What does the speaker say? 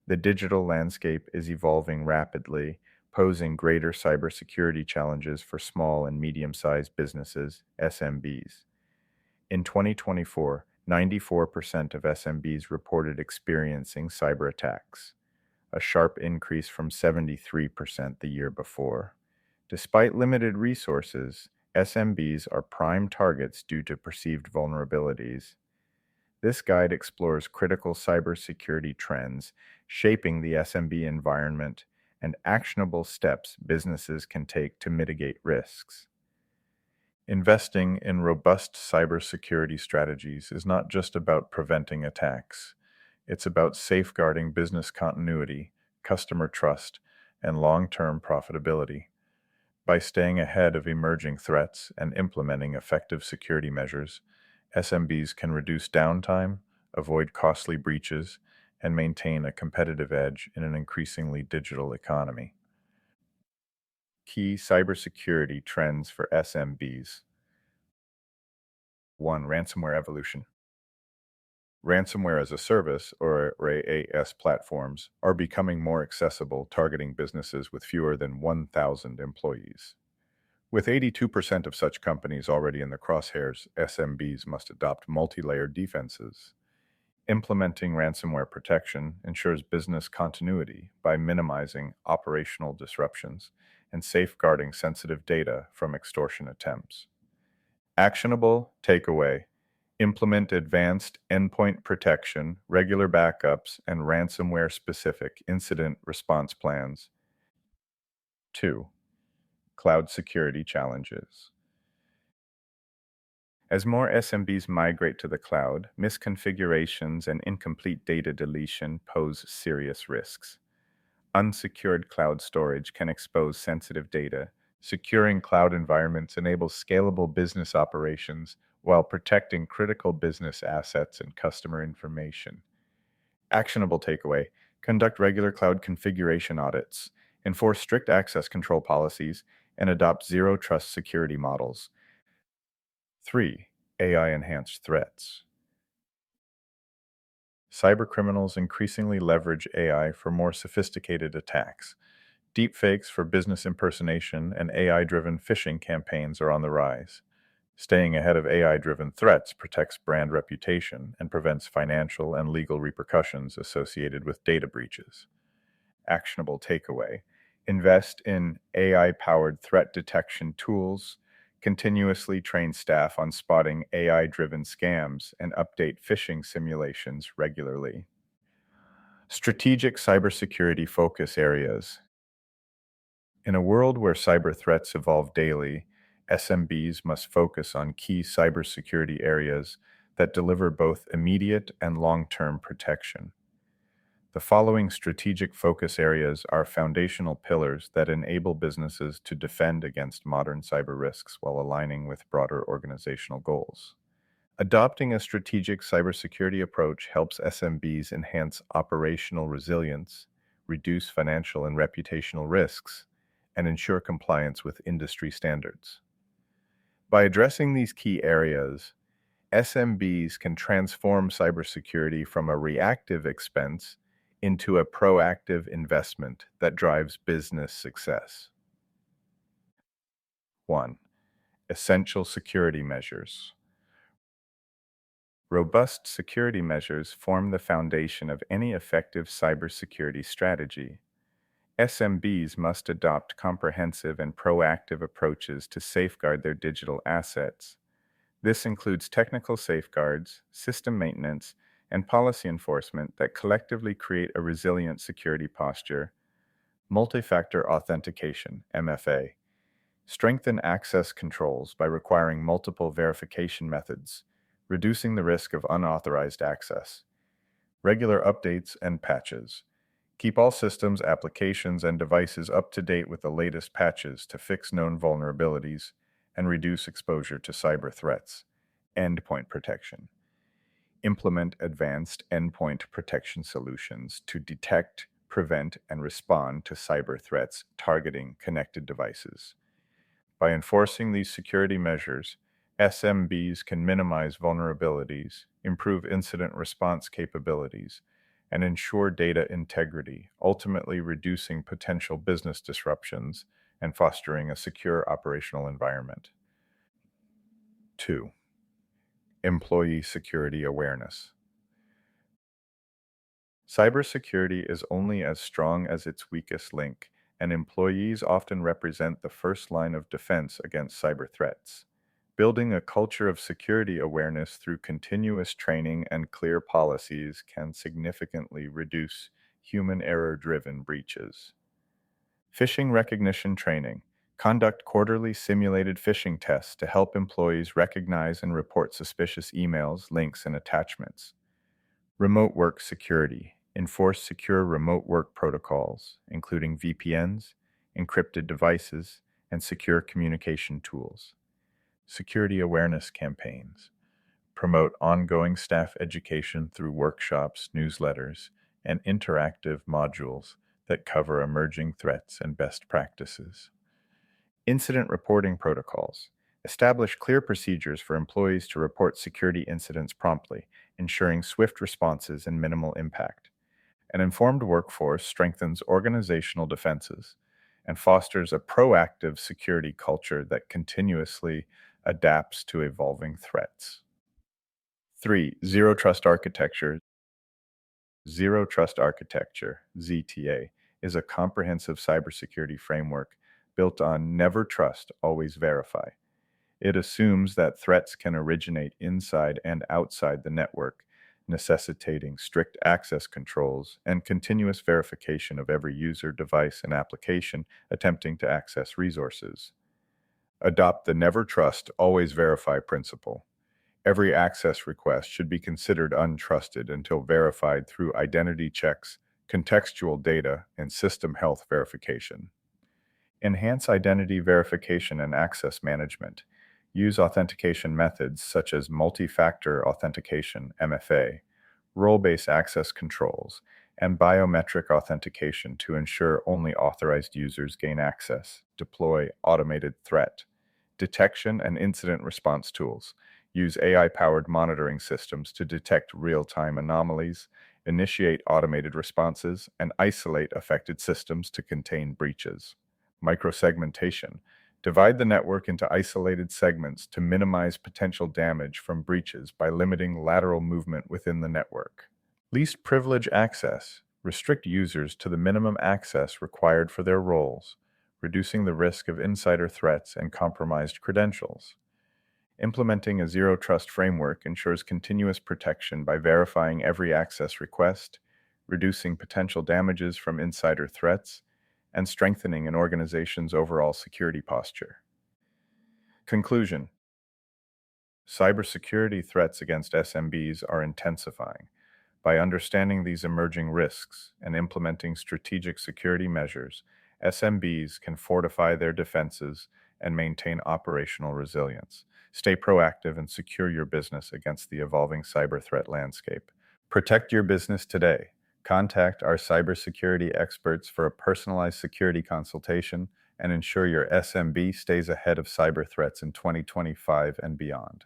The digital landscape is evolving rapidly, posing greater cybersecurity challenges for small and medium-sized businesses, SMBs. In 2024, 94% of SMBs reported experiencing cyber attacks, a sharp increase from 73% the year before. Despite limited resources, SMBs are prime targets due to perceived vulnerabilities. This guide explores critical cybersecurity trends shaping the SMB environment and actionable steps businesses can take to mitigate risks. Investing in robust cybersecurity strategies is not just about preventing attacks. It's about safeguarding business continuity, customer trust, and long-term profitability. By staying ahead of emerging threats and implementing effective security measures, SMBs can reduce downtime, avoid costly breaches, and maintain a competitive edge in an increasingly digital economy. Key cybersecurity trends for SMBs. 1. Ransomware evolution. Ransomware as a service, or RaaS platforms, are becoming more accessible, targeting businesses with fewer than 1,000 employees. With 82% of such companies already in the crosshairs, SMBs must adopt multi-layered defenses. Implementing ransomware protection ensures business continuity by minimizing operational disruptions and safeguarding sensitive data from extortion attempts. Actionable takeaway: implement advanced endpoint protection, regular backups, and ransomware-specific incident response plans. 2. Cloud security challenges. As more SMBs migrate to the cloud, misconfigurations and incomplete data deletion pose serious risks. Unsecured cloud storage can expose sensitive data. Securing cloud environments enables scalable business operations while protecting critical business assets and customer information. Actionable takeaway: conduct regular cloud configuration audits, enforce strict access control policies, and adopt zero-trust security models. 3. AI-enhanced threats. Cybercriminals increasingly leverage AI for more sophisticated attacks. Deepfakes for business impersonation and AI-driven phishing campaigns are on the rise. Staying ahead of AI-driven threats protects brand reputation and prevents financial and legal repercussions associated with data breaches. Actionable takeaway: invest in AI-powered threat detection tools, continuously train staff on spotting AI-driven scams, and update phishing simulations regularly. Strategic cybersecurity focus areas. In a world where cyber threats evolve daily, SMBs must focus on key cybersecurity areas that deliver both immediate and long-term protection. The following strategic focus areas are foundational pillars that enable businesses to defend against modern cyber risks while aligning with broader organizational goals. Adopting a strategic cybersecurity approach helps SMBs enhance operational resilience, reduce financial and reputational risks, and ensure compliance with industry standards. By addressing these key areas, SMBs can transform cybersecurity from a reactive expense into a proactive investment that drives business success. 1. Essential security measures. Robust security measures form the foundation of any effective cybersecurity strategy. SMBs must adopt comprehensive and proactive approaches to safeguard their digital assets. This includes technical safeguards, system maintenance, and policy enforcement that collectively create a resilient security posture. Multi-factor authentication, MFA. Strengthen access controls by requiring multiple verification methods, reducing the risk of unauthorized access. Regular updates and patches. Keep all systems, applications, and devices up to date with the latest patches to fix known vulnerabilities and reduce exposure to cyber threats. Endpoint protection. Implement advanced endpoint protection solutions to detect, prevent, and respond to cyber threats targeting connected devices. By enforcing these security measures, SMBs can minimize vulnerabilities, improve incident response capabilities, and ensure data integrity, ultimately reducing potential business disruptions and fostering a secure operational environment. 2. Employee security awareness. Cybersecurity is only as strong as its weakest link, and employees often represent the first line of defense against cyber threats. Building a culture of security awareness through continuous training and clear policies can significantly reduce human error-driven breaches. Phishing recognition training. Conduct quarterly simulated phishing tests to help employees recognize and report suspicious emails, links, and attachments. Remote work security. Enforce secure remote work protocols, including VPNs, encrypted devices, and secure communication tools. Security awareness campaigns. Promote ongoing staff education through workshops, newsletters, and interactive modules that cover emerging threats and best practices. Incident reporting protocols. Establish clear procedures for employees to report security incidents promptly, ensuring swift responses and minimal impact. An informed workforce strengthens organizational defenses and fosters a proactive security culture that continuously adapts to evolving threats. 3. Zero Trust Architecture. Zero Trust Architecture, ZTA, is a comprehensive cybersecurity framework built on never trust, always verify. It assumes that threats can originate inside and outside the network, necessitating strict access controls and continuous verification of every user, device, and application attempting to access resources. Adopt the never trust, always verify principle. Every access request should be considered untrusted until verified through identity checks, contextual data, and system health verification. Enhance identity verification and access management. Use authentication methods such as multi-factor authentication, MFA, role-based access controls, and biometric authentication to ensure only authorized users gain access. Deploy automated threat detection and incident response tools. Use AI-powered monitoring systems to detect real-time anomalies, initiate automated responses, and isolate affected systems to contain breaches. Microsegmentation. Divide the network into isolated segments to minimize potential damage from breaches by limiting lateral movement within the network. Least privilege access. Restrict users to the minimum access required for their roles, reducing the risk of insider threats and compromised credentials. Implementing a zero trust framework ensures continuous protection by verifying every access request, reducing potential damages from insider threats, and strengthening an organization's overall security posture. Conclusion. Cybersecurity threats against SMBs are intensifying. By understanding these emerging risks and implementing strategic security measures, SMBs can fortify their defenses and maintain operational resilience. Stay proactive and secure your business against the evolving cyber threat landscape. Protect your business today. Contact our cybersecurity experts for a personalized security consultation and ensure your SMB stays ahead of cyber threats in 2025 and beyond.